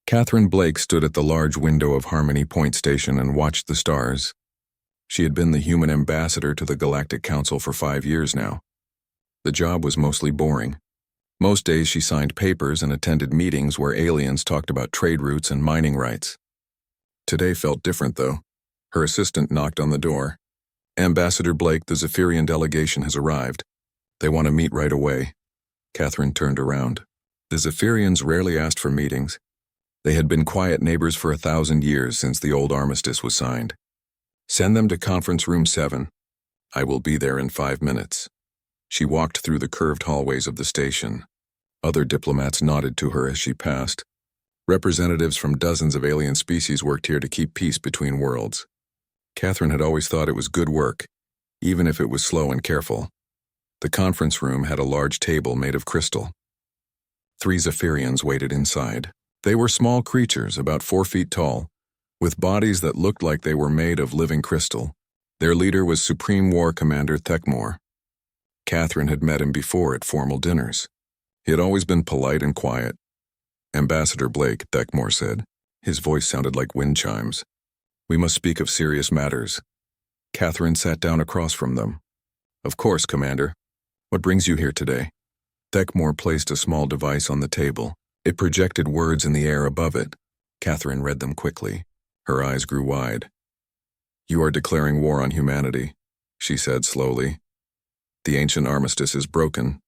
Catherine Blake stood at the large window of Harmony Point Station and watched the stars. She had been the human ambassador to the Galactic Council for 5 years now. The job was mostly boring. Most days she signed papers and attended meetings where aliens talked about trade routes and mining rights. Today felt different, though. Her assistant knocked on the door. "Ambassador Blake, the Zephyrian delegation has arrived. They want to meet right away." Catherine turned around. The Zephyrians rarely asked for meetings. They had been quiet neighbors for 1,000 years since the old Armistice was signed. "Send them to conference room 7. I will be there in 5 minutes." She walked through the curved hallways of the station. Other diplomats nodded to her as she passed. Representatives from dozens of alien species worked here to keep peace between worlds. Catherine had always thought it was good work, even if it was slow and careful. The conference room had a large table made of crystal. 3 Zephyrians waited inside. They were small creatures, about 4 feet tall, with bodies that looked like they were made of living crystal. Their leader was Supreme War Commander Thekmor. Catherine had met him before at formal dinners. He had always been polite and quiet. "Ambassador Blake," Thekmor said. His voice sounded like wind chimes. "We must speak of serious matters." Catherine sat down across from them. "Of course, Commander. What brings you here today?" Thekmor placed a small device on the table. It projected words in the air above it. Catherine read them quickly. Her eyes grew wide. "You are declaring war on humanity," she said slowly. "The ancient armistice is broken,"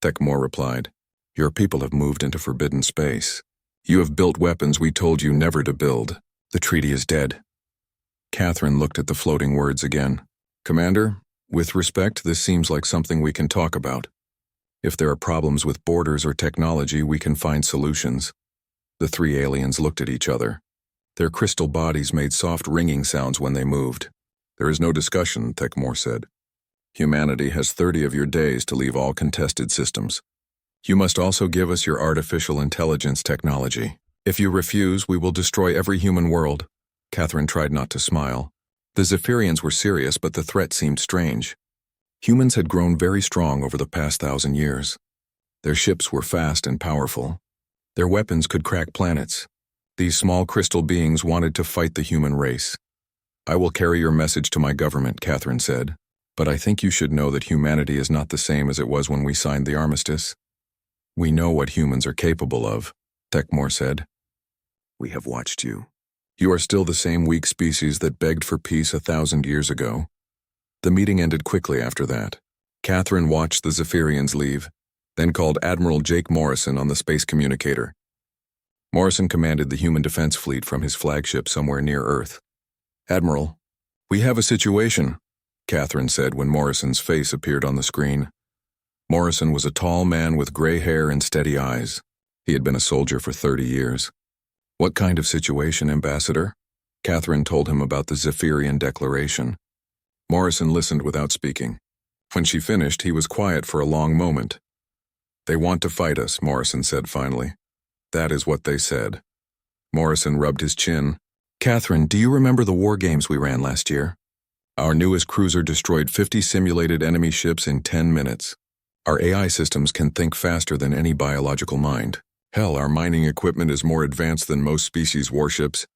Thekmor replied. "Your people have moved into forbidden space. You have built weapons we told you never to build. The treaty is dead." Catherine looked at the floating words again. "Commander, with respect, this seems like something we can talk about. If there are problems with borders or technology, we can find solutions." The 3 aliens looked at each other. Their crystal bodies made soft ringing sounds when they moved. "There is no discussion," Thekmor said. "Humanity has 30 of your days to leave all contested systems. You must also give us your artificial intelligence technology. If you refuse, we will destroy every human world." Catherine tried not to smile. The Zephyrians were serious, but the threat seemed strange. Humans had grown very strong over the past 1,000 years. Their ships were fast and powerful. Their weapons could crack planets. These small crystal beings wanted to fight the human race. "I will carry your message to my government," Catherine said. "But I think you should know that humanity is not the same as it was when we signed the Armistice." "We know what humans are capable of," Thekmor said. "We have watched you. You are still the same weak species that begged for peace 1,000 years ago." The meeting ended quickly after that. Catherine watched the Zephyrians leave, then called Admiral Jake Morrison on the space communicator. Morrison commanded the Human Defense Fleet from his flagship somewhere near Earth. "Admiral, we have a situation," Catherine said when Morrison's face appeared on the screen. Morrison was a tall man with gray hair and steady eyes. He had been a soldier for 30 years. "What kind of situation, Ambassador?" Catherine told him about the Zephyrian Declaration. Morrison listened without speaking. When she finished, he was quiet for a long moment. "They want to fight us," Morrison said finally. "That is what they said." Morrison rubbed his chin. "Catherine, do you remember the war games we ran last year? Our newest cruiser destroyed 50 simulated enemy ships in 10 minutes. Our AI systems can think faster than any biological mind. Hell, our mining equipment is more advanced than most species' warships."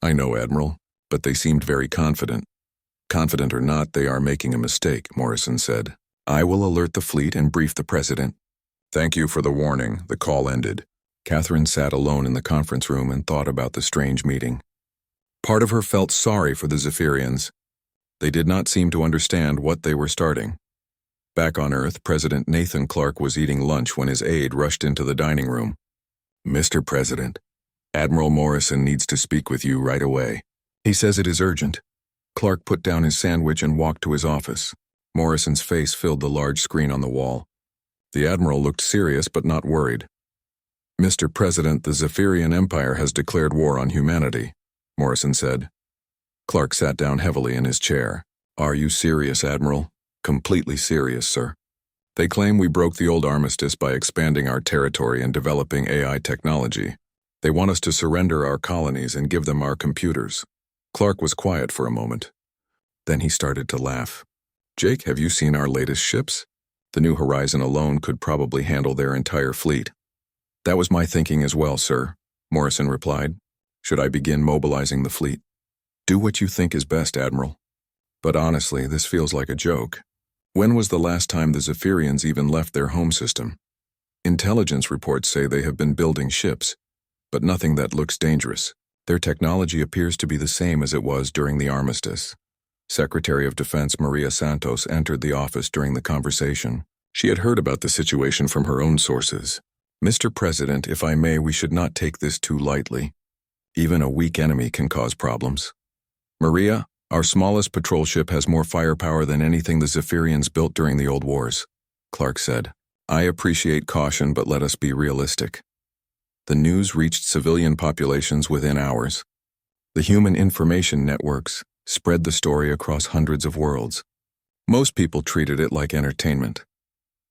"I know, Admiral, but they seemed very confident." "Confident or not, they are making a mistake," Morrison said. "I will alert the fleet and brief the President." "Thank you for the warning." The call ended. Catherine sat alone in the conference room and thought about the strange meeting. Part of her felt sorry for the Zephyrians. They did not seem to understand what they were starting. Back on Earth, President Nathan Clark was eating lunch when his aide rushed into the dining room. "Mr. President, Admiral Morrison needs to speak with you right away. He says it is urgent." Clark put down his sandwich and walked to his office. Morrison's face filled the large screen on the wall. The Admiral looked serious but not worried. "Mr. President, the Zephyrian Empire has declared war on humanity," Morrison said. Clark sat down heavily in his chair. "Are you serious, Admiral?" "Completely serious, sir. They claim we broke the old armistice by expanding our territory and developing AI technology. They want us to surrender our colonies and give them our computers." Clark was quiet for a moment. Then he started to laugh. "Jake, have you seen our latest ships? The New Horizon alone could probably handle their entire fleet." "That was my thinking as well, sir. Morrison replied. Should I begin mobilizing the fleet? Do what you think is best, Admiral. But honestly, this feels like a joke. When was the last time the Zephyrians even left their home system? Intelligence reports say they have been building ships, but nothing that looks dangerous. Their technology appears to be the same as it was during the Armistice. Secretary of Defense Maria Santos entered the office during the conversation. She had heard about the situation from her own sources. Mr. President, if I may, we should not take this too lightly. Even a weak enemy can cause problems. Maria, our smallest patrol ship has more firepower than anything the Zephyrians built during the old wars, Clark said. I appreciate caution, but let us be realistic. The news reached civilian populations within hours. The human information networks spread the story across hundreds of worlds. Most people treated it like entertainment.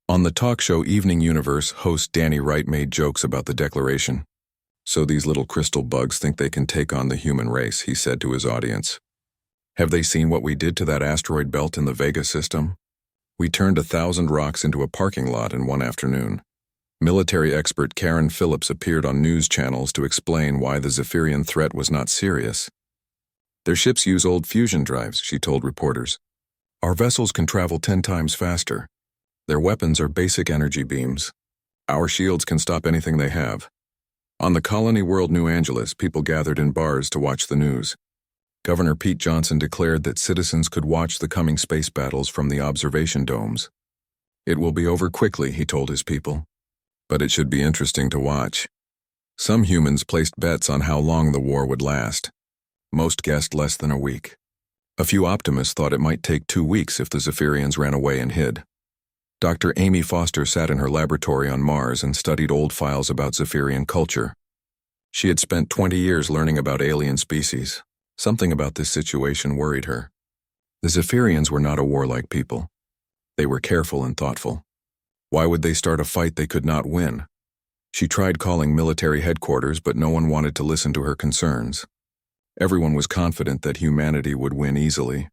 On the talk show Evening Universe, host Danny Wright made jokes about the declaration. So these little crystal bugs think they can take on the human race, he said to his audience. Have they seen what we did to that asteroid belt in the Vega system? We turned 1,000 rocks into a parking lot in one afternoon. Military expert Karen Phillips appeared on news channels to explain why the Zephyrian threat was not serious. Their ships use old fusion drives, she told reporters. Our vessels can travel 10 times faster. Their weapons are basic energy beams. Our shields can stop anything they have. On the colony world New Angeles, people gathered in bars to watch the news. Governor Pete Johnson declared that citizens could watch the coming space battles from the observation domes. It will be over quickly, he told his people. But it should be interesting to watch. Some humans placed bets on how long the war would last. Most guessed less than a week. A few optimists thought it might take 2 weeks if the Zephyrians ran away and hid. Dr. Amy Foster sat in her laboratory on Mars and studied old files about Zephyrian culture. She had spent 20 years learning about alien species. Something about this situation worried her. The Zephyrians were not a warlike people. They were careful and thoughtful. Why would they start a fight they could not win? She tried calling military headquarters, but no one wanted to listen to her concerns. Everyone was confident that humanity would win easily.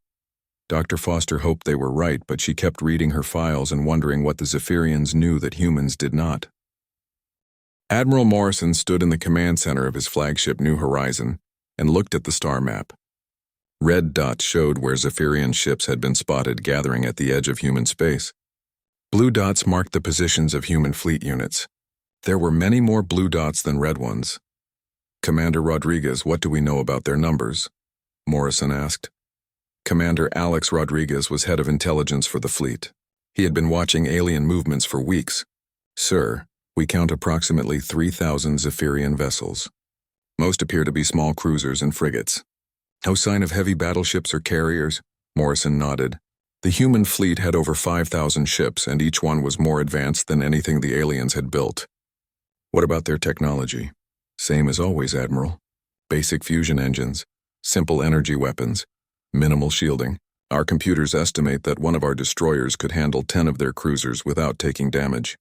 Dr. Foster hoped they were right, but she kept reading her files and wondering what the Zephyrians knew that humans did not. Admiral Morrison stood in the command center of his flagship New Horizon and looked at the star map. Red dots showed where Zephyrian ships had been spotted gathering at the edge of human space. Blue dots marked the positions of human fleet units. There were many more blue dots than red ones. Commander Rodriguez, what do we know about their numbers? Morrison asked. Commander Alex Rodriguez was head of intelligence for the fleet. He had been watching alien movements for weeks. Sir, we count approximately 3,000 Zephyrian vessels. Most appear to be small cruisers and frigates. No sign of heavy battleships or carriers? Morrison nodded. The human fleet had over 5,000 ships, and each one was more advanced than anything the aliens had built. What about their technology? Same as always, Admiral. Basic fusion engines, simple energy weapons, minimal shielding. Our computers estimate that one of our destroyers could handle 10 of their cruisers without taking damage.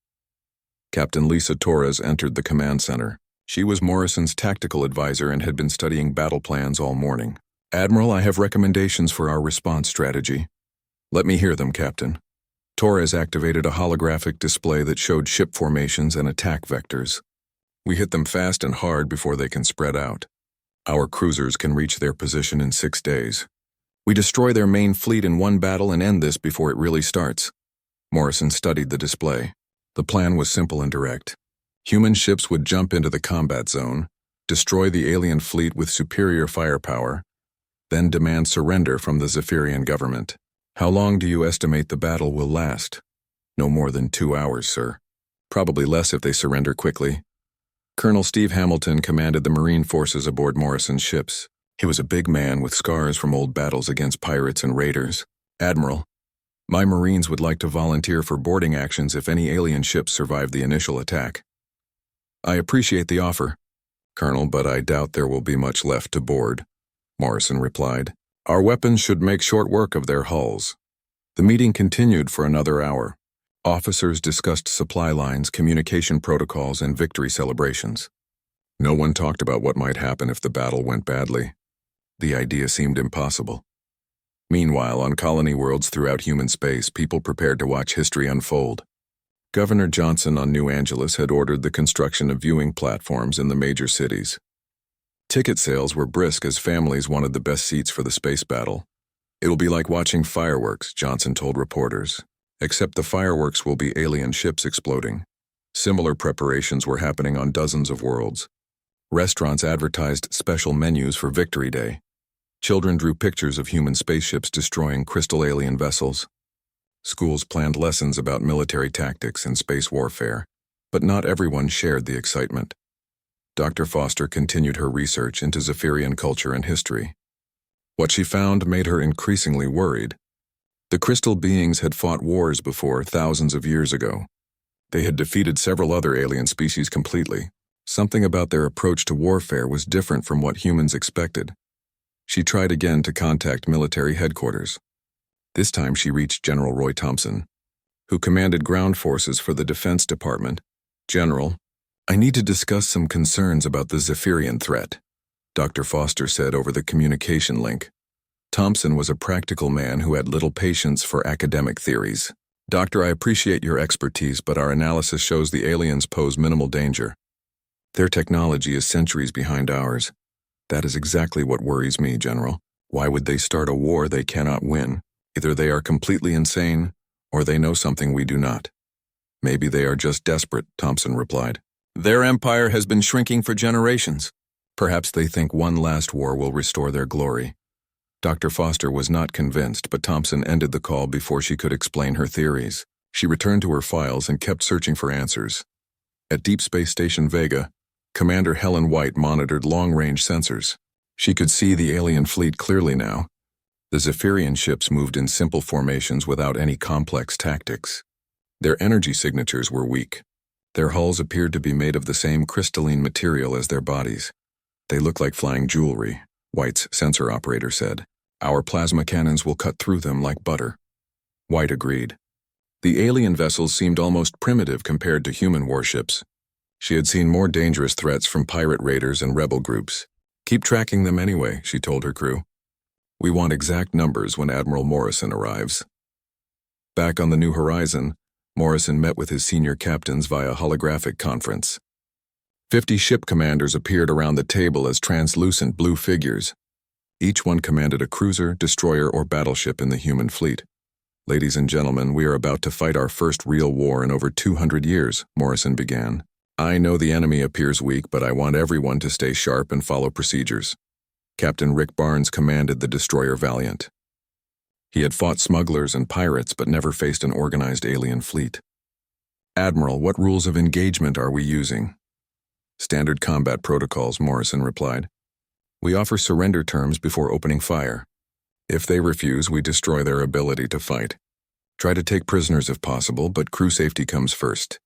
Captain Lisa Torres entered the command center. She was Morrison's tactical advisor and had been studying battle plans all morning. Admiral, I have recommendations for our response strategy. Let me hear them, Captain. Torres activated a holographic display that showed ship formations and attack vectors. We hit them fast and hard before they can spread out. Our cruisers can reach their position in 6 days. We destroy their main fleet in one battle and end this before it really starts. Morrison studied the display. The plan was simple and direct. Human ships would jump into the combat zone, destroy the alien fleet with superior firepower, then demand surrender from the Zephyrian government. How long do you estimate the battle will last? No more than 2 hours, sir. Probably less if they surrender quickly. Colonel Steve Hamilton commanded the Marine forces aboard Morrison's ships. He was a big man with scars from old battles against pirates and raiders. Admiral, my Marines would like to volunteer for boarding actions if any alien ships survive the initial attack. I appreciate the offer, Colonel, but I doubt there will be much left to board, Morrison replied. Our weapons should make short work of their hulls. The meeting continued for another hour. Officers discussed supply lines, communication protocols, and victory celebrations. No one talked about what might happen if the battle went badly. The idea seemed impossible. Meanwhile, on colony worlds throughout human space, people prepared to watch history unfold. Governor Johnson on New Angeles had ordered the construction of viewing platforms in the major cities. Ticket sales were brisk as families wanted the best seats for the space battle. "It'll be like watching fireworks," Johnson told reporters. "Except the fireworks will be alien ships exploding." Similar preparations were happening on dozens of worlds. Restaurants advertised special menus for Victory Day. Children drew pictures of human spaceships destroying crystal alien vessels. Schools planned lessons about military tactics and space warfare, but not everyone shared the excitement. Dr. Foster continued her research into Zephyrian culture and history. What she found made her increasingly worried. The crystal beings had fought wars before, thousands of years ago. They had defeated several other alien species completely. Something about their approach to warfare was different from what humans expected. She tried again to contact military headquarters. This time she reached General Roy Thompson, who commanded ground forces for the Defense Department. "General, I need to discuss some concerns about the Zephyrian threat," Dr. Foster said over the communication link. Thompson was a practical man who had little patience for academic theories. "Doctor, I appreciate your expertise, but our analysis shows the aliens pose minimal danger. Their technology is centuries behind ours. That is exactly what worries me, General. Why would they start a war they cannot win? Either they are completely insane, or they know something we do not." "Maybe they are just desperate," Thompson replied. "Their empire has been shrinking for generations. Perhaps they think one last war will restore their glory." Dr. Foster was not convinced, but Thompson ended the call before she could explain her theories. She returned to her files and kept searching for answers. At Deep Space Station Vega, Commander Helen White monitored long-range sensors. She could see the alien fleet clearly now. The Zephyrian ships moved in simple formations without any complex tactics. Their energy signatures were weak. Their hulls appeared to be made of the same crystalline material as their bodies. "They look like flying jewelry," White's sensor operator said. "Our plasma cannons will cut through them like butter." White agreed. The alien vessels seemed almost primitive compared to human warships. She had seen more dangerous threats from pirate raiders and rebel groups. "Keep tracking them anyway," she told her crew. "We want exact numbers when Admiral Morrison arrives." Back on the New Horizon, Morrison met with his senior captains via holographic conference. 50 ship commanders appeared around the table as translucent blue figures. Each one commanded a cruiser, destroyer, or battleship in the human fleet. "Ladies and gentlemen, we are about to fight our first real war in over 200 years, Morrison began. "I know the enemy appears weak, but I want everyone to stay sharp and follow procedures." Captain Rick Barnes commanded the destroyer Valiant. He had fought smugglers and pirates but never faced an organized alien fleet. "Admiral, what rules of engagement are we using?" "Standard combat protocols," Morrison replied. "We offer surrender terms before opening fire. If they refuse, we destroy their ability to fight. Try to take prisoners if possible, but crew safety comes first."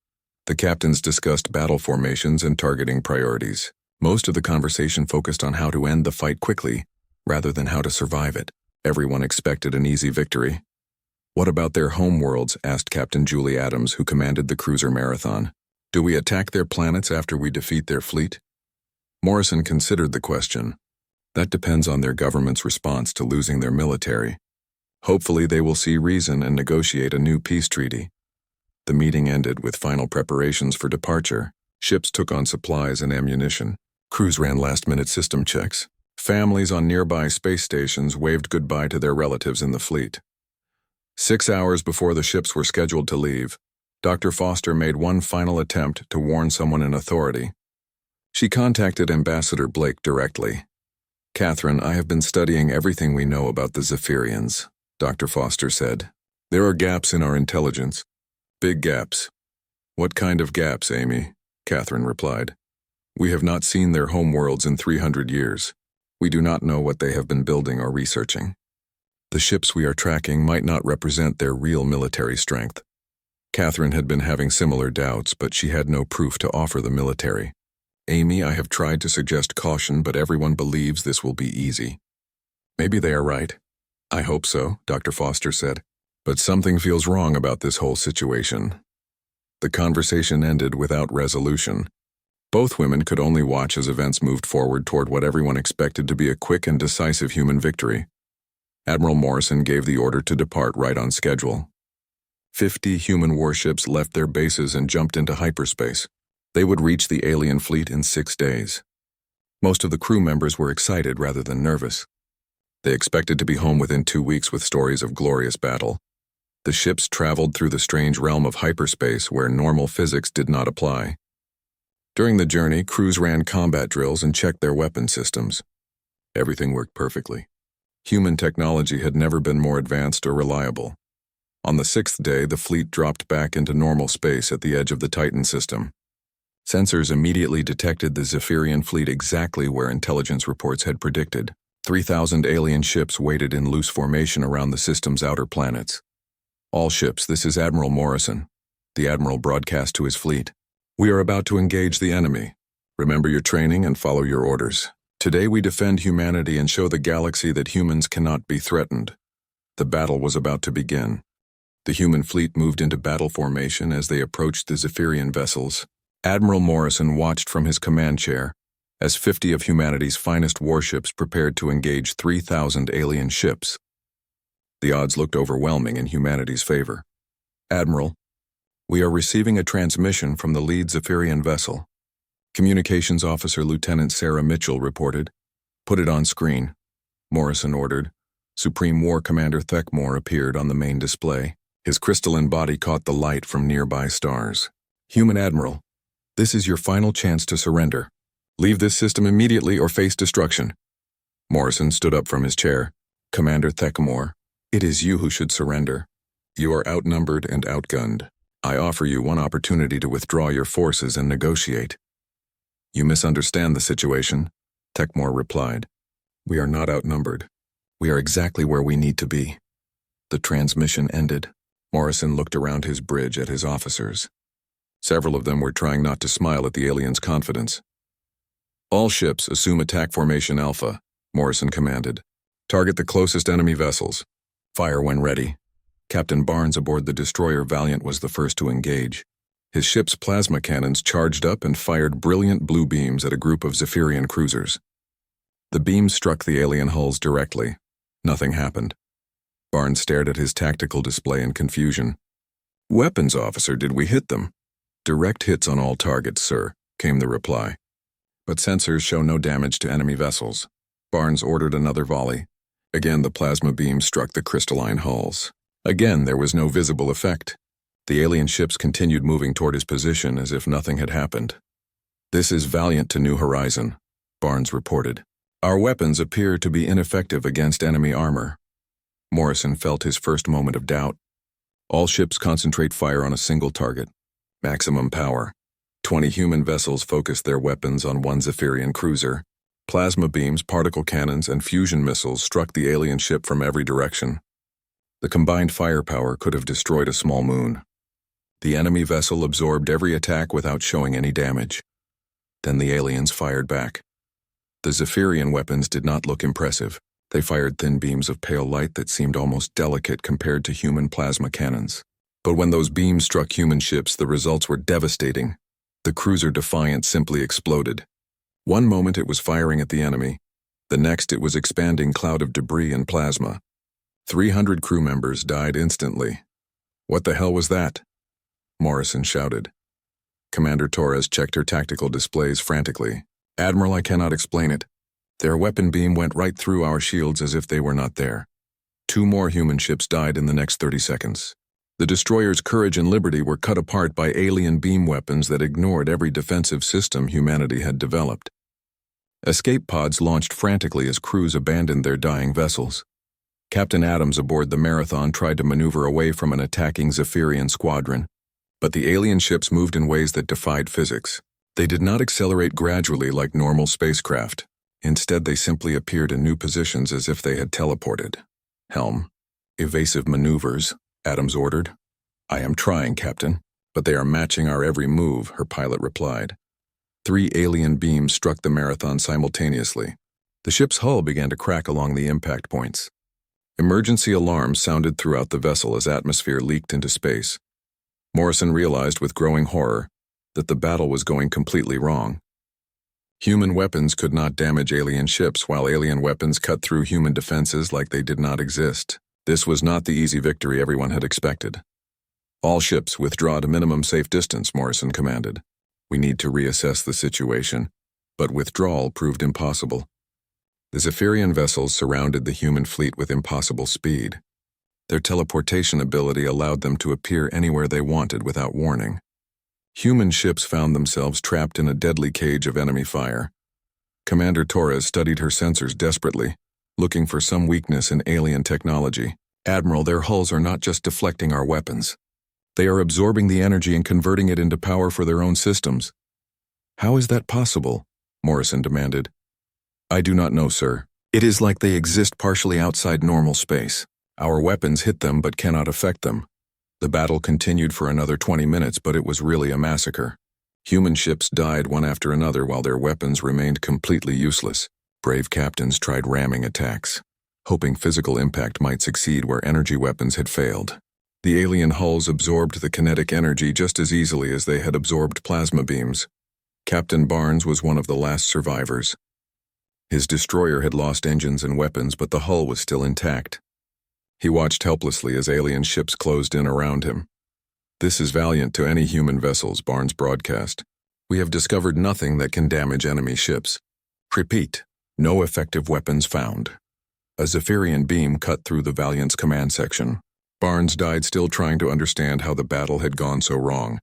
The captains discussed battle formations and targeting priorities. Most of the conversation focused on how to end the fight quickly, rather than how to survive it. Everyone expected an easy victory. "What about their homeworlds?" asked Captain Julie Adams, who commanded the cruiser Marathon. "Do we attack their planets after we defeat their fleet?" Morrison considered the question. "That depends on their government's response to losing their military. Hopefully they will see reason and negotiate a new peace treaty." The meeting ended with final preparations for departure. Ships took on supplies and ammunition. Crews ran last-minute system checks. Families on nearby space stations waved goodbye to their relatives in the fleet. 6 hours before the ships were scheduled to leave, Dr. Foster made one final attempt to warn someone in authority. She contacted Ambassador Blake directly. "Catherine, I have been studying everything we know about the Zephyrians," Dr. Foster said. "There are gaps in our intelligence. Big gaps." "What kind of gaps, Amy?" Catherine replied. "We have not seen their homeworlds in 300 years. We do not know what they have been building or researching. The ships we are tracking might not represent their real military strength." Catherine had been having similar doubts, but she had no proof to offer the military. "Amy, I have tried to suggest caution, but everyone believes this will be easy." "Maybe they are right." "I hope so," Dr. Foster said. "But something feels wrong about this whole situation." The conversation ended without resolution. Both women could only watch as events moved forward toward what everyone expected to be a quick and decisive human victory. Admiral Morrison gave the order to depart right on schedule. 50 human warships left their bases and jumped into hyperspace. They would reach the alien fleet in 6 days. Most of the crew members were excited rather than nervous. They expected to be home within 2 weeks with stories of glorious battle. The ships traveled through the strange realm of hyperspace where normal physics did not apply. During the journey, crews ran combat drills and checked their weapon systems. Everything worked perfectly. Human technology had never been more advanced or reliable. On the 6th day, the fleet dropped back into normal space at the edge of the Titan system. Sensors immediately detected the Zephyrian fleet exactly where intelligence reports had predicted. 3,000 alien ships waited in loose formation around the system's outer planets. "All ships, this is Admiral Morrison," the Admiral broadcast to his fleet. "We are about to engage the enemy. Remember your training and follow your orders. Today we defend humanity and show the galaxy that humans cannot be threatened." The battle was about to begin. The human fleet moved into battle formation as they approached the Zephyrian vessels. Admiral Morrison watched from his command chair as 50 of humanity's finest warships prepared to engage 3,000 alien ships. The odds looked overwhelming in humanity's favor. "Admiral, we are receiving a transmission from the lead Zephyrian vessel." Communications Officer Lieutenant Sarah Mitchell reported. "Put it on screen," Morrison ordered. Supreme War Commander Thekmore appeared on the main display. His crystalline body caught the light from nearby stars. "Human Admiral, this is your final chance to surrender. Leave this system immediately or face destruction." Morrison stood up from his chair. "Commander Thekmore, it is you who should surrender. You are outnumbered and outgunned. I offer you one opportunity to withdraw your forces and negotiate." "You misunderstand the situation," Thekmore replied. "We are not outnumbered. We are exactly where we need to be." The transmission ended. Morrison looked around his bridge at his officers. Several of them were trying not to smile at the aliens' confidence. "All ships assume attack formation Alpha," Morrison commanded. "Target the closest enemy vessels. Fire when ready." Captain Barnes aboard the destroyer Valiant was the first to engage. His ship's plasma cannons charged up and fired brilliant blue beams at a group of Zephyrian cruisers. The beams struck the alien hulls directly. Nothing happened. Barnes stared at his tactical display in confusion. "Weapons officer, did we hit them?" "Direct hits on all targets, sir," came the reply. "But sensors show no damage to enemy vessels." Barnes ordered another volley. Again, the plasma beam struck the crystalline hulls. Again, there was no visible effect. The alien ships continued moving toward his position as if nothing had happened. "This is Valiant to New Horizon," Barnes reported. "Our weapons appear to be ineffective against enemy armor." Morrison felt his first moment of doubt. "All ships concentrate fire on a single target. Maximum power." 20 human vessels focused their weapons on one Zephyrian cruiser. Plasma beams, particle cannons, and fusion missiles struck the alien ship from every direction. The combined firepower could have destroyed a small moon. The enemy vessel absorbed every attack without showing any damage. Then the aliens fired back. The Zephyrian weapons did not look impressive. They fired thin beams of pale light that seemed almost delicate compared to human plasma cannons. But when those beams struck human ships, the results were devastating. The cruiser Defiant simply exploded. One moment it was firing at the enemy. The next it was expanding cloud of debris and plasma. 300 crew members died instantly. "What the hell was that?" Morrison shouted. Commander Torres checked her tactical displays frantically. "Admiral, I cannot explain it. Their weapon beam went right through our shields as if they were not there. 2 more human ships died in the next 30 seconds. The destroyer's Courage and Liberty were cut apart by alien beam weapons that ignored every defensive system humanity had developed. Escape pods launched frantically as crews abandoned their dying vessels. Captain Adams aboard the Marathon tried to maneuver away from an attacking Zephyrian squadron, but the alien ships moved in ways that defied physics. They did not accelerate gradually like normal spacecraft. Instead, they simply appeared in new positions as if they had teleported. "Helm. Evasive maneuvers," Adams ordered. "I am trying, Captain, but they are matching our every move," her pilot replied. 3 alien beams struck the Marathon simultaneously. The ship's hull began to crack along the impact points. Emergency alarms sounded throughout the vessel as atmosphere leaked into space. Morrison realized with growing horror that the battle was going completely wrong. Human weapons could not damage alien ships, while alien weapons cut through human defenses like they did not exist. This was not the easy victory everyone had expected. All ships withdraw to minimum safe distance, Morrison commanded. We need to reassess the situation, but withdrawal proved impossible. The Zephyrian vessels surrounded the human fleet with impossible speed. Their teleportation ability allowed them to appear anywhere they wanted without warning. Human ships found themselves trapped in a deadly cage of enemy fire. Commander Torres studied her sensors desperately, looking for some weakness in alien technology. Admiral, their hulls are not just deflecting our weapons. They are absorbing the energy and converting it into power for their own systems. How is that possible? Morrison demanded. I do not know, sir. It is like they exist partially outside normal space. Our weapons hit them but cannot affect them. The battle continued for another 20 minutes, but it was really a massacre. Human ships died one after another while their weapons remained completely useless. Brave captains tried ramming attacks, hoping physical impact might succeed where energy weapons had failed. The alien hulls absorbed the kinetic energy just as easily as they had absorbed plasma beams. Captain Barnes was one of the last survivors. His destroyer had lost engines and weapons, but the hull was still intact. He watched helplessly as alien ships closed in around him. This is valiant to any human vessels, Barnes broadcast. We have discovered nothing that can damage enemy ships. Repeat, no effective weapons found. A Zephyrian beam cut through the Valiant's command section. Barnes died still trying to understand how the battle had gone so wrong.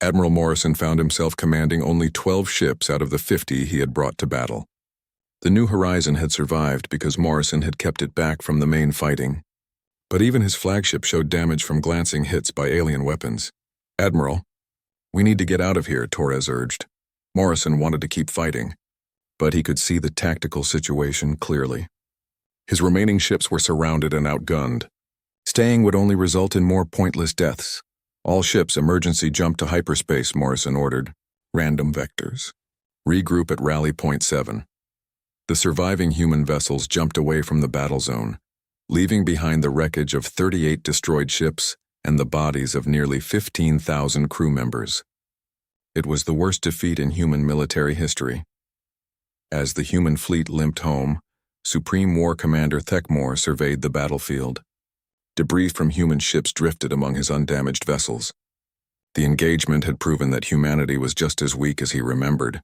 Admiral Morrison found himself commanding only 12 ships out of the 50 he had brought to battle. The New Horizon had survived because Morrison had kept it back from the main fighting. But even his flagship showed damage from glancing hits by alien weapons. Admiral, we need to get out of here, Torres urged. Morrison wanted to keep fighting, but he could see the tactical situation clearly. His remaining ships were surrounded and outgunned. Staying would only result in more pointless deaths. All ships emergency jump to hyperspace, Morrison ordered. Random vectors. Regroup at Rally Point 7. The surviving human vessels jumped away from the battle zone, leaving behind the wreckage of 38 destroyed ships and the bodies of nearly 15,000 crew members. It was the worst defeat in human military history. As the human fleet limped home, Supreme War Commander Thekmore surveyed the battlefield. Debris from human ships drifted among his undamaged vessels. The engagement had proven that humanity was just as weak as he remembered.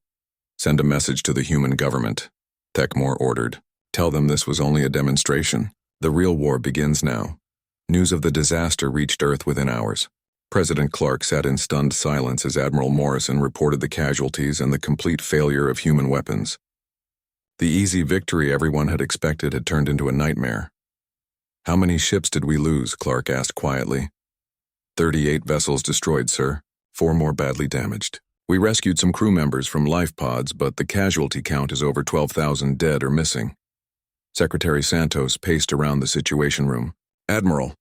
Send a message to the human government, Thekmore ordered. Tell them this was only a demonstration. The real war begins now. News of the disaster reached Earth within hours. President Clark sat in stunned silence as Admiral Morrison reported the casualties and the complete failure of human weapons. The easy victory everyone had expected had turned into a nightmare. How many ships did we lose? Clark asked quietly. 38 vessels destroyed, sir. 4 more badly damaged. We rescued some crew members from life pods, but the casualty count is over 12,000 dead or missing. Secretary Santos paced around the Situation Room. Admiral,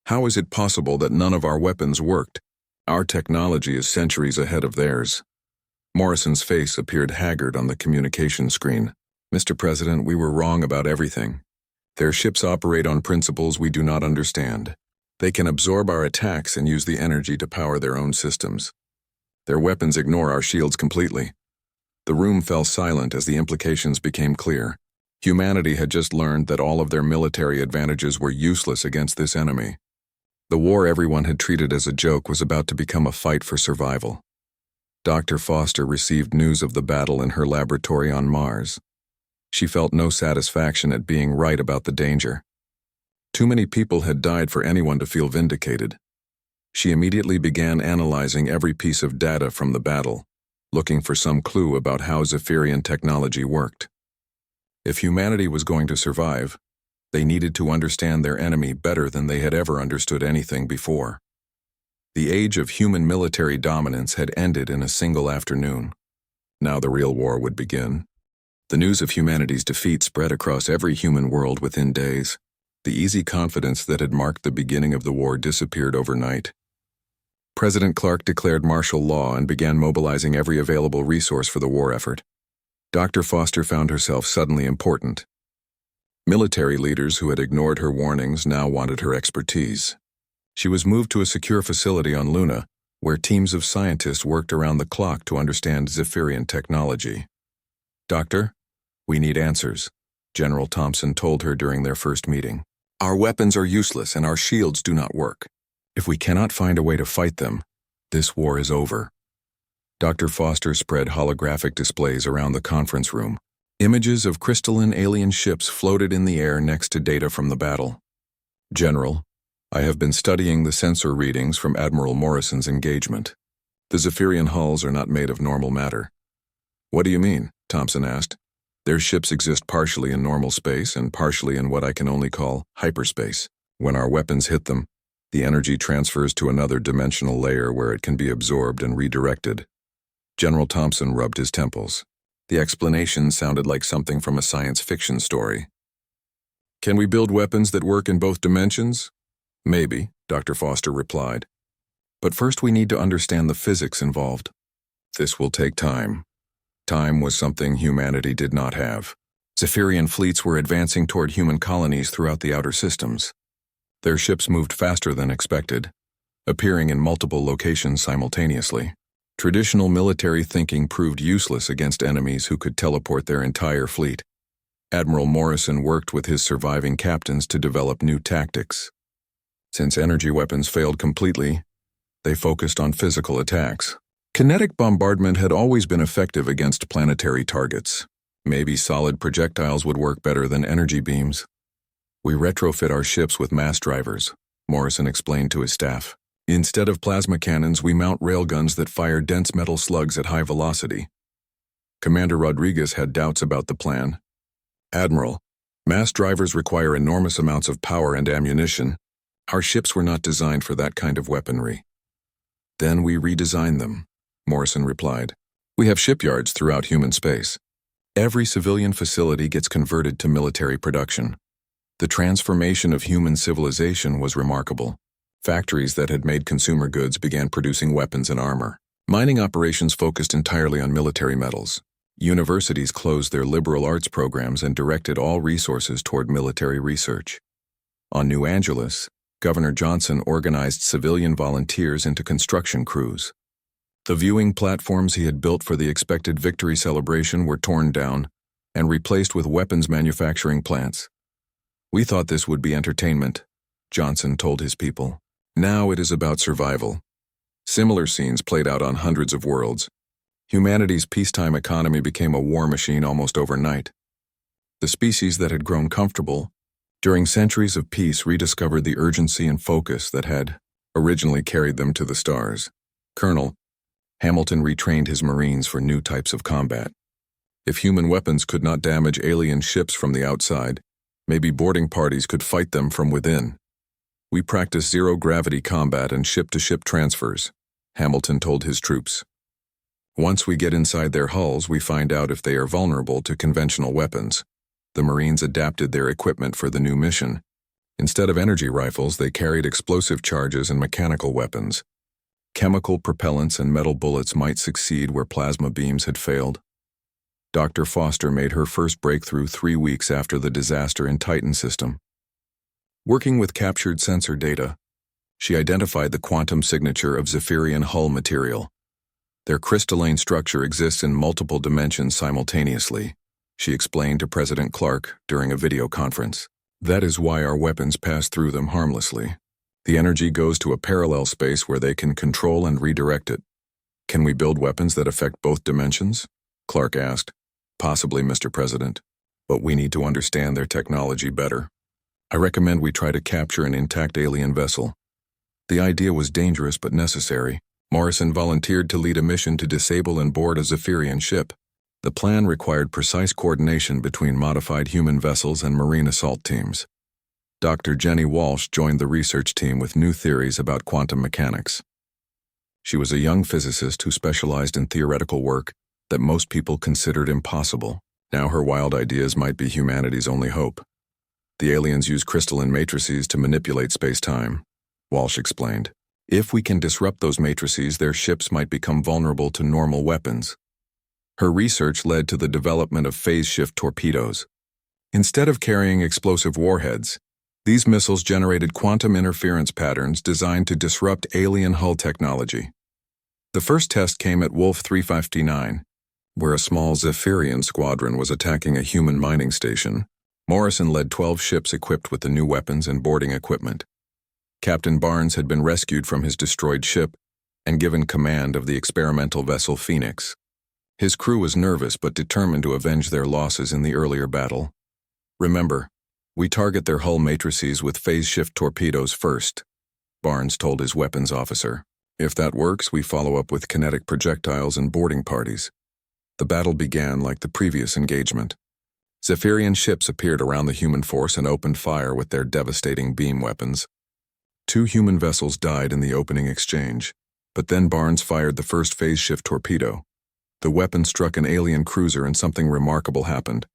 how is it possible that none of our weapons worked? Our technology is centuries ahead of theirs. Morrison's face appeared haggard on the communication screen. Mr. President, we were wrong about everything. Their ships operate on principles we do not understand. They can absorb our attacks and use the energy to power their own systems. Their weapons ignore our shields completely. The room fell silent as the implications became clear. Humanity had just learned that all of their military advantages were useless against this enemy. The war everyone had treated as a joke was about to become a fight for survival. Dr. Foster received news of the battle in her laboratory on Mars. She felt no satisfaction at being right about the danger. Too many people had died for anyone to feel vindicated. She immediately began analyzing every piece of data from the battle, looking for some clue about how Zephyrian technology worked. If humanity was going to survive, they needed to understand their enemy better than they had ever understood anything before. The age of human military dominance had ended in a single afternoon. Now the real war would begin. The news of humanity's defeat spread across every human world within days. The easy confidence that had marked the beginning of the war disappeared overnight. President Clark declared martial law and began mobilizing every available resource for the war effort. Dr. Foster found herself suddenly important. Military leaders who had ignored her warnings now wanted her expertise. She was moved to a secure facility on Luna, where teams of scientists worked around the clock to understand Zephyrian technology. Doctor, we need answers, General Thompson told her during their first meeting. Our weapons are useless and our shields do not work. If we cannot find a way to fight them, this war is over. Dr. Foster spread holographic displays around the conference room. Images of crystalline alien ships floated in the air next to data from the battle. General, I have been studying the sensor readings from Admiral Morrison's engagement. The Zephyrian hulls are not made of normal matter. What do you mean? Thompson asked. Their ships exist partially in normal space and partially in what I can only call hyperspace. When our weapons hit them, the energy transfers to another dimensional layer where it can be absorbed and redirected. General Thompson rubbed his temples. The explanation sounded like something from a science fiction story. Can we build weapons that work in both dimensions? Maybe, Dr. Foster replied. But first we need to understand the physics involved. This will take time. Time was something humanity did not have. Zephyrian fleets were advancing toward human colonies throughout the outer systems. Their ships moved faster than expected, appearing in multiple locations simultaneously. Traditional military thinking proved useless against enemies who could teleport their entire fleet. Admiral Morrison worked with his surviving captains to develop new tactics. Since energy weapons failed completely, they focused on physical attacks. Kinetic bombardment had always been effective against planetary targets. Maybe solid projectiles would work better than energy beams. We retrofit our ships with mass drivers, Morrison explained to his staff. Instead of plasma cannons, we mount railguns that fire dense metal slugs at high velocity. Commander Rodriguez had doubts about the plan. Admiral, mass drivers require enormous amounts of power and ammunition. Our ships were not designed for that kind of weaponry. Then we redesigned them, Morrison replied. We have shipyards throughout human space. Every civilian facility gets converted to military production. The transformation of human civilization was remarkable. Factories that had made consumer goods began producing weapons and armor. Mining operations focused entirely on military metals. Universities closed their liberal arts programs and directed all resources toward military research. On New Angeles, Governor Johnson organized civilian volunteers into construction crews. The viewing platforms he had built for the expected victory celebration were torn down and replaced with weapons manufacturing plants. We thought this would be entertainment, Johnson told his people. Now it is about survival. Similar scenes played out on hundreds of worlds. Humanity's peacetime economy became a war machine almost overnight. The species that had grown comfortable during centuries of peace rediscovered the urgency and focus that had originally carried them to the stars. Colonel Hamilton retrained his Marines for new types of combat. If human weapons could not damage alien ships from the outside, maybe boarding parties could fight them from within. We practice zero-gravity combat and ship-to-ship transfers, Hamilton told his troops. Once we get inside their hulls, we find out if they are vulnerable to conventional weapons. The Marines adapted their equipment for the new mission. Instead of energy rifles, they carried explosive charges and mechanical weapons. Chemical propellants and metal bullets might succeed where plasma beams had failed. Dr. Foster made her first breakthrough 3 weeks after the disaster in Titan system. Working with captured sensor data, she identified the quantum signature of Zephyrian hull material. Their crystalline structure exists in multiple dimensions simultaneously, she explained to President Clark during a video conference. That is why our weapons pass through them harmlessly. The energy goes to a parallel space where they can control and redirect it. Can we build weapons that affect both dimensions? Clark asked. Possibly, Mr. President, but we need to understand their technology better. I recommend we try to capture an intact alien vessel. The idea was dangerous but necessary. Morrison volunteered to lead a mission to disable and board a Zephyrian ship. The plan required precise coordination between modified human vessels and marine assault teams. Dr. Jenny Walsh joined the research team with new theories about quantum mechanics. She was a young physicist who specialized in theoretical work that most people considered impossible. Now her wild ideas might be humanity's only hope. The aliens use crystalline matrices to manipulate space-time, Walsh explained. If we can disrupt those matrices, their ships might become vulnerable to normal weapons. Her research led to the development of phase-shift torpedoes. Instead of carrying explosive warheads, these missiles generated quantum interference patterns designed to disrupt alien hull technology. The first test came at Wolf 359, where a small Zephyrian squadron was attacking a human mining station. Morrison led 12 ships equipped with the new weapons and boarding equipment. Captain Barnes had been rescued from his destroyed ship and given command of the experimental vessel Phoenix. His crew was nervous but determined to avenge their losses in the earlier battle. "Remember, we target their hull matrices with phase shift torpedoes first," Barnes told his weapons officer. "If that works, we follow up with kinetic projectiles and boarding parties." The battle began like the previous engagement. Zephyrian ships appeared around the human force and opened fire with their devastating beam weapons. 2 human vessels died in the opening exchange, but then Barnes fired the first phase shift torpedo. The weapon struck an alien cruiser and something remarkable happened.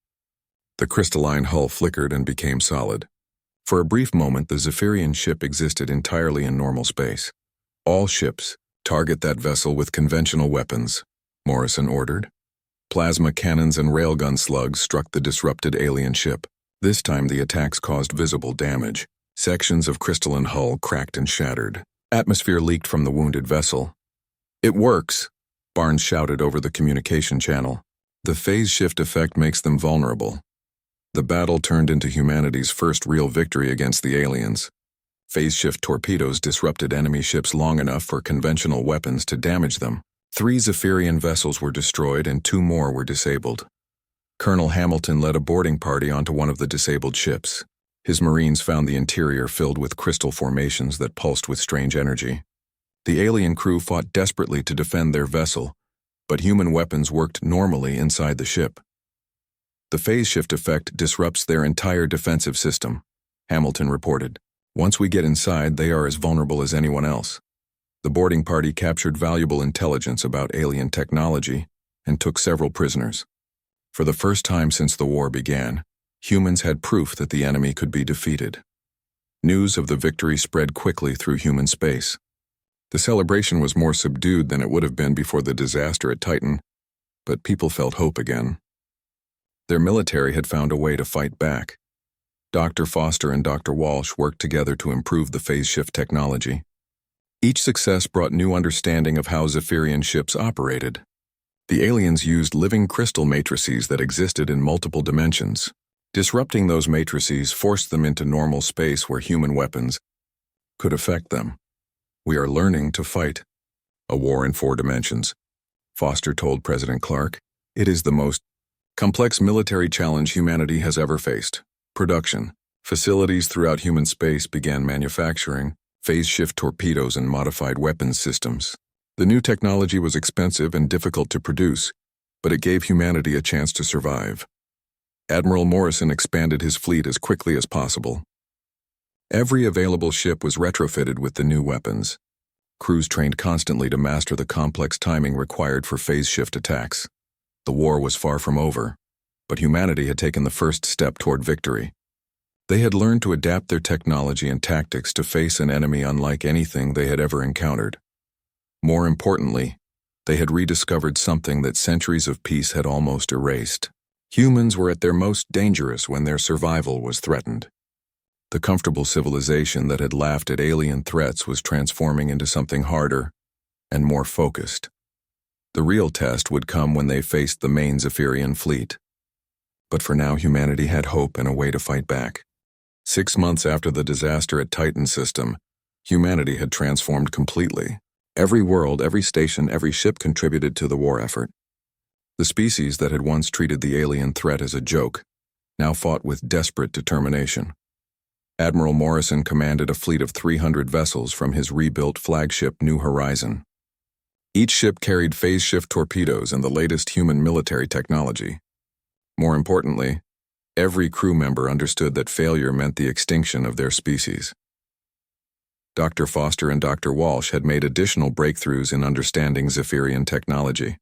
The crystalline hull flickered and became solid. For a brief moment, the Zephyrian ship existed entirely in normal space. "All ships, target that vessel with conventional weapons," Morrison ordered. Plasma cannons and railgun slugs struck the disrupted alien ship. This time the attacks caused visible damage. Sections of crystalline hull cracked and shattered. Atmosphere leaked from the wounded vessel. "It works," Barnes shouted over the communication channel. "The phase shift effect makes them vulnerable." The battle turned into humanity's first real victory against the aliens. Phase shift torpedoes disrupted enemy ships long enough for conventional weapons to damage them. 3 Zephyrian vessels were destroyed and 2 more were disabled. Colonel Hamilton led a boarding party onto one of the disabled ships. His Marines found the interior filled with crystal formations that pulsed with strange energy. The alien crew fought desperately to defend their vessel, but human weapons worked normally inside the ship. "The phase shift effect disrupts their entire defensive system," Hamilton reported. "Once we get inside, they are as vulnerable as anyone else." The boarding party captured valuable intelligence about alien technology and took several prisoners. For the first time since the war began, humans had proof that the enemy could be defeated. News of the victory spread quickly through human space. The celebration was more subdued than it would have been before the disaster at Titan, but people felt hope again. Their military had found a way to fight back. Dr. Foster and Dr. Walsh worked together to improve the phase shift technology. Each success brought new understanding of how Zephyrian ships operated. The aliens used living crystal matrices that existed in multiple dimensions. Disrupting those matrices forced them into normal space where human weapons could affect them. "We are learning to fight a war in 4 dimensions," Foster told President Clark. "It is the most complex military challenge humanity has ever faced." Production. Facilities throughout human space began manufacturing phase shift torpedoes and modified weapons systems. The new technology was expensive and difficult to produce, but it gave humanity a chance to survive. Admiral Morrison expanded his fleet as quickly as possible. Every available ship was retrofitted with the new weapons. Crews trained constantly to master the complex timing required for phase shift attacks. The war was far from over, but humanity had taken the first step toward victory. They had learned to adapt their technology and tactics to face an enemy unlike anything they had ever encountered. More importantly, they had rediscovered something that centuries of peace had almost erased. Humans were at their most dangerous when their survival was threatened. The comfortable civilization that had laughed at alien threats was transforming into something harder and more focused. The real test would come when they faced the main Zephyrian fleet. But for now, humanity had hope and a way to fight back. 6 months after the disaster at Titan system, humanity had transformed completely. Every world, every station, every ship contributed to the war effort. The species that had once treated the alien threat as a joke now fought with desperate determination. Admiral Morrison commanded a fleet of 300 vessels from his rebuilt flagship New Horizon. Each ship carried phase shift torpedoes and the latest human military technology. More importantly, every crew member understood that failure meant the extinction of their species. Dr. Foster and Dr. Walsh had made additional breakthroughs in understanding Zephyrian technology.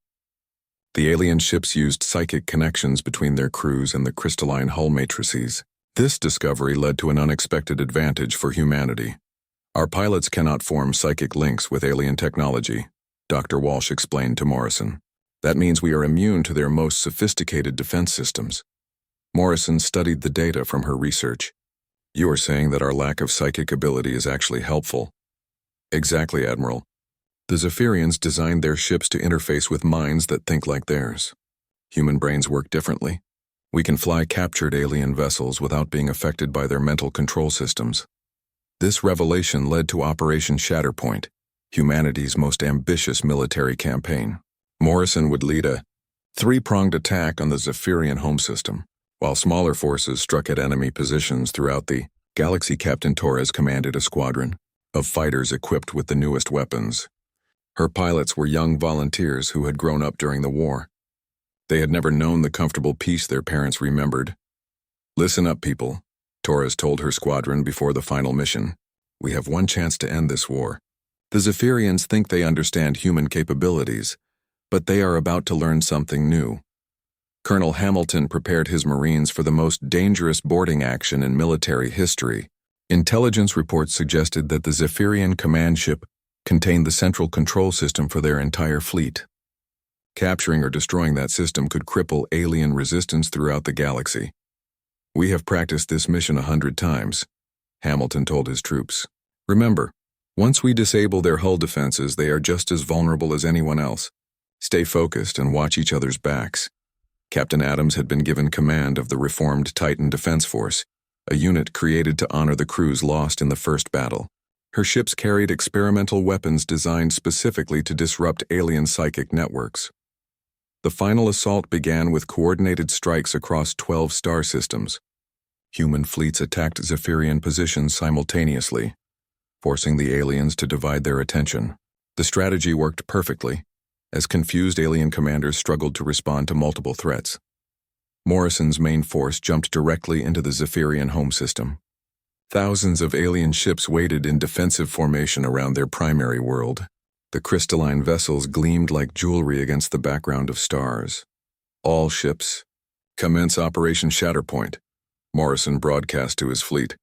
The alien ships used psychic connections between their crews and the crystalline hull matrices. This discovery led to an unexpected advantage for humanity. "Our pilots cannot form psychic links with alien technology," Dr. Walsh explained to Morrison. "That means we are immune to their most sophisticated defense systems." Morrison studied the data from her research. "You are saying that our lack of psychic ability is actually helpful?" "Exactly, Admiral. The Zephyrians designed their ships to interface with minds that think like theirs. Human brains work differently. We can fly captured alien vessels without being affected by their mental control systems. This revelation led to Operation Shatterpoint, humanity's most ambitious military campaign. Morrison would lead a three-pronged attack on the Zephyrian home system, while smaller forces struck at enemy positions throughout the galaxy. Captain Torres commanded a squadron of fighters equipped with the newest weapons. Her pilots were young volunteers who had grown up during the war. They had never known the comfortable peace their parents remembered. "Listen up, people," Torres told her squadron before the final mission. "We have one chance to end this war. The Zephyrians think they understand human capabilities, but they are about to learn something new." Colonel Hamilton prepared his Marines for the most dangerous boarding action in military history. Intelligence reports suggested that the Zephyrian command ship contained the central control system for their entire fleet. Capturing or destroying that system could cripple alien resistance throughout the galaxy. "We have practiced this mission 100 times, Hamilton told his troops. "Remember, once we disable their hull defenses, they are just as vulnerable as anyone else. Stay focused and watch each other's backs." Captain Adams had been given command of the reformed Titan Defense Force, a unit created to honor the crews lost in the first battle. Her ships carried experimental weapons designed specifically to disrupt alien psychic networks. The final assault began with coordinated strikes across 12 star systems. Human fleets attacked Zephyrian positions simultaneously, forcing the aliens to divide their attention. The strategy worked perfectly, as confused alien commanders struggled to respond to multiple threats. Morrison's main force jumped directly into the Zephyrian home system. Thousands of alien ships waited in defensive formation around their primary world. The crystalline vessels gleamed like jewelry against the background of stars. "All ships, commence Operation Shatterpoint," Morrison broadcast to his fleet.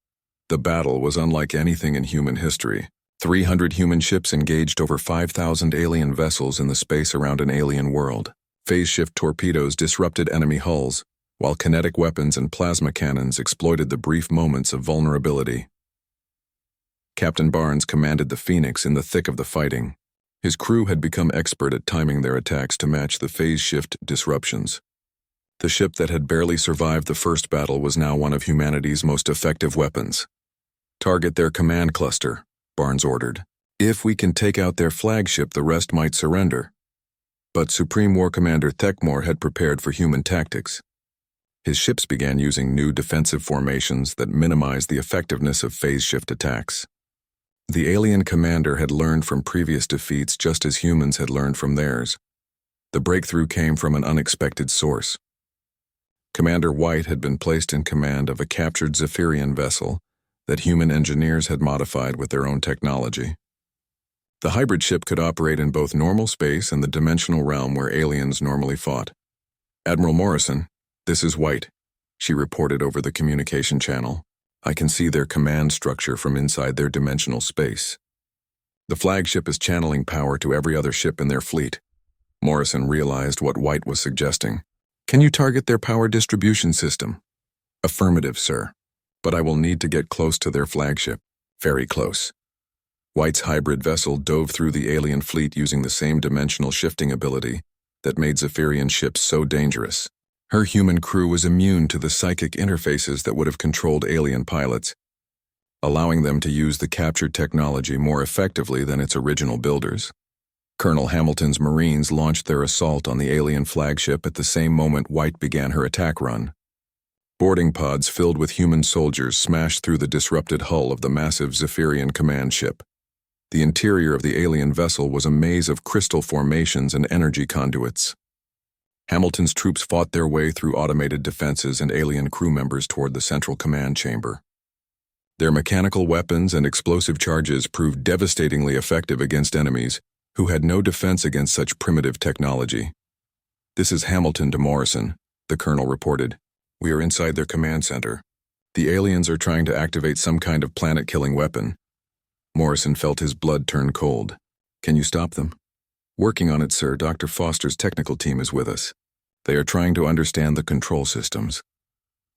The battle was unlike anything in human history. 300 human ships engaged over 5,000 alien vessels in the space around an alien world. Phase shift torpedoes disrupted enemy hulls, while kinetic weapons and plasma cannons exploited the brief moments of vulnerability. Captain Barnes commanded the Phoenix in the thick of the fighting. His crew had become expert at timing their attacks to match the phase shift disruptions. The ship that had barely survived the first battle was now one of humanity's most effective weapons. "Target their command cluster," Barnes ordered. "If we can take out their flagship, the rest might surrender." But Supreme War Commander Thekmore had prepared for human tactics. His ships began using new defensive formations that minimized the effectiveness of phase shift attacks. The alien commander had learned from previous defeats just as humans had learned from theirs. The breakthrough came from an unexpected source. Commander White had been placed in command of a captured Zephyrian vessel that human engineers had modified with their own technology. The hybrid ship could operate in both normal space and the dimensional realm where aliens normally fought. "Admiral Morrison, this is White," she reported over the communication channel. "I can see their command structure from inside their dimensional space. The flagship is channeling power to every other ship in their fleet." Morrison realized what White was suggesting. "Can you target their power distribution system?" "Affirmative, sir. But I will need to get close to their flagship. Very close." White's hybrid vessel dove through the alien fleet using the same dimensional shifting ability that made Zephyrian ships so dangerous. Her human crew was immune to the psychic interfaces that would have controlled alien pilots, allowing them to use the captured technology more effectively than its original builders. Colonel Hamilton's Marines launched their assault on the alien flagship at the same moment White began her attack run. Boarding pods filled with human soldiers smashed through the disrupted hull of the massive Zephyrian command ship. The interior of the alien vessel was a maze of crystal formations and energy conduits. Hamilton's troops fought their way through automated defenses and alien crew members toward the central command chamber. Their mechanical weapons and explosive charges proved devastatingly effective against enemies who had no defense against such primitive technology. "This is Hamilton to Morrison," the colonel reported. "We are inside their command center. The aliens are trying to activate some kind of planet-killing weapon." Morrison felt his blood turn cold. "Can you stop them?" "Working on it, sir. Dr. Foster's technical team is with us. They are trying to understand the control systems."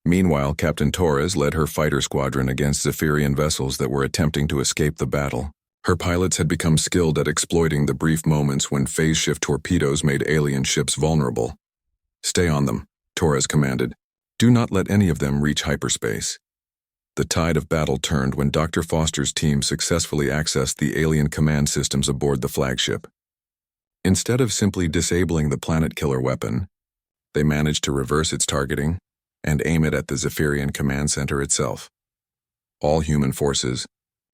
Meanwhile, Captain Torres led her fighter squadron against Zephyrian vessels that were attempting to escape the battle. Her pilots had become skilled at exploiting the brief moments when phase shift torpedoes made alien ships vulnerable. "Stay on them," Torres commanded. "Do not let any of them reach hyperspace." The tide of battle turned when Dr. Foster's team successfully accessed the alien command systems aboard the flagship. Instead of simply disabling the planet-killer weapon, they managed to reverse its targeting and aim it at the Zephyrian command center itself. All human forces,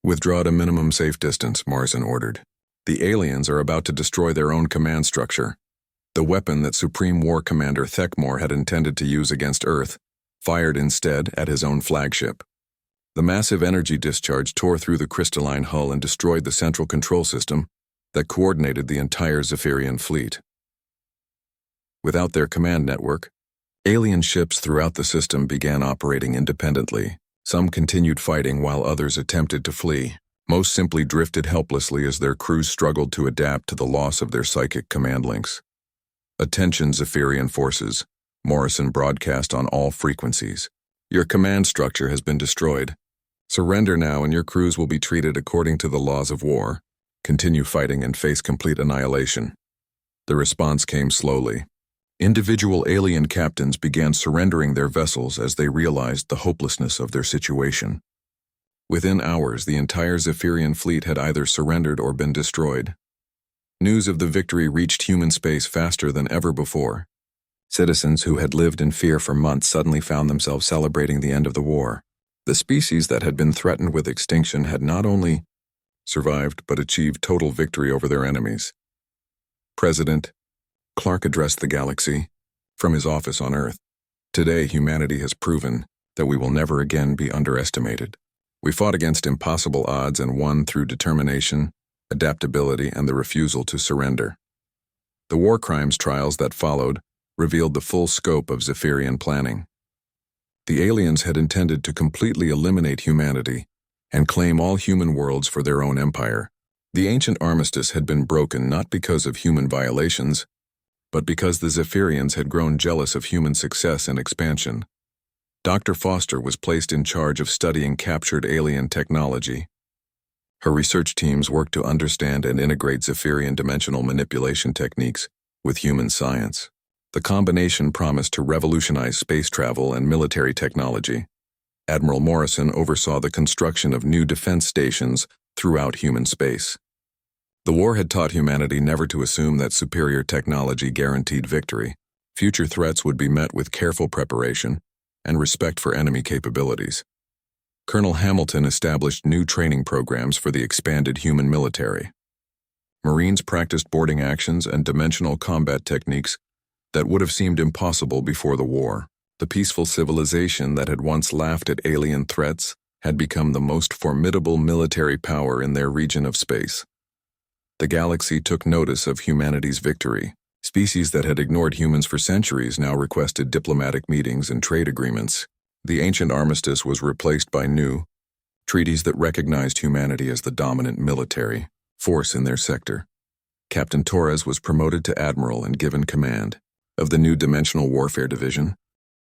withdraw to minimum safe distance, Morrison ordered. The aliens are about to destroy their own command structure. The weapon that Supreme War Commander Thekmor had intended to use against Earth fired instead at his own flagship. The massive energy discharge tore through the crystalline hull and destroyed the central control system that coordinated the entire Zephyrian fleet. Without their command network, alien ships throughout the system began operating independently. Some continued fighting while others attempted to flee. Most simply drifted helplessly as their crews struggled to adapt to the loss of their psychic command links. "Attention, Zephyrian forces," Morrison broadcast on all frequencies. "Your command structure has been destroyed. Surrender now and your crews will be treated according to the laws of war. Continue fighting and face complete annihilation." The response came slowly. Individual alien captains began surrendering their vessels as they realized the hopelessness of their situation. Within hours, the entire Zephyrian fleet had either surrendered or been destroyed. News of the victory reached human space faster than ever before. Citizens who had lived in fear for months suddenly found themselves celebrating the end of the war. The species that had been threatened with extinction had not only survived but achieved total victory over their enemies. President Clark addressed the galaxy from his office on Earth. "Today, humanity has proven that we will never again be underestimated. We fought against impossible odds and won through determination, adaptability, and the refusal to surrender." The war crimes trials that followed revealed the full scope of Zephyrian planning. The aliens had intended to completely eliminate humanity and claim all human worlds for their own empire. The ancient Armistice had been broken not because of human violations, but because the Zephyrians had grown jealous of human success and expansion. Dr. Foster was placed in charge of studying captured alien technology. Her research teams worked to understand and integrate Zephyrian dimensional manipulation techniques with human science. The combination promised to revolutionize space travel and military technology. Admiral Morrison oversaw the construction of new defense stations throughout human space. The war had taught humanity never to assume that superior technology guaranteed victory. Future threats would be met with careful preparation and respect for enemy capabilities. Colonel Hamilton established new training programs for the expanded human military. Marines practiced boarding actions and dimensional combat techniques that would have seemed impossible before the war. The peaceful civilization that had once laughed at alien threats had become the most formidable military power in their region of space. The galaxy took notice of humanity's victory. Species that had ignored humans for centuries now requested diplomatic meetings and trade agreements. The ancient Armistice was replaced by new treaties that recognized humanity as the dominant military force in their sector. Captain Torres was promoted to admiral and given command of the new Dimensional Warfare Division.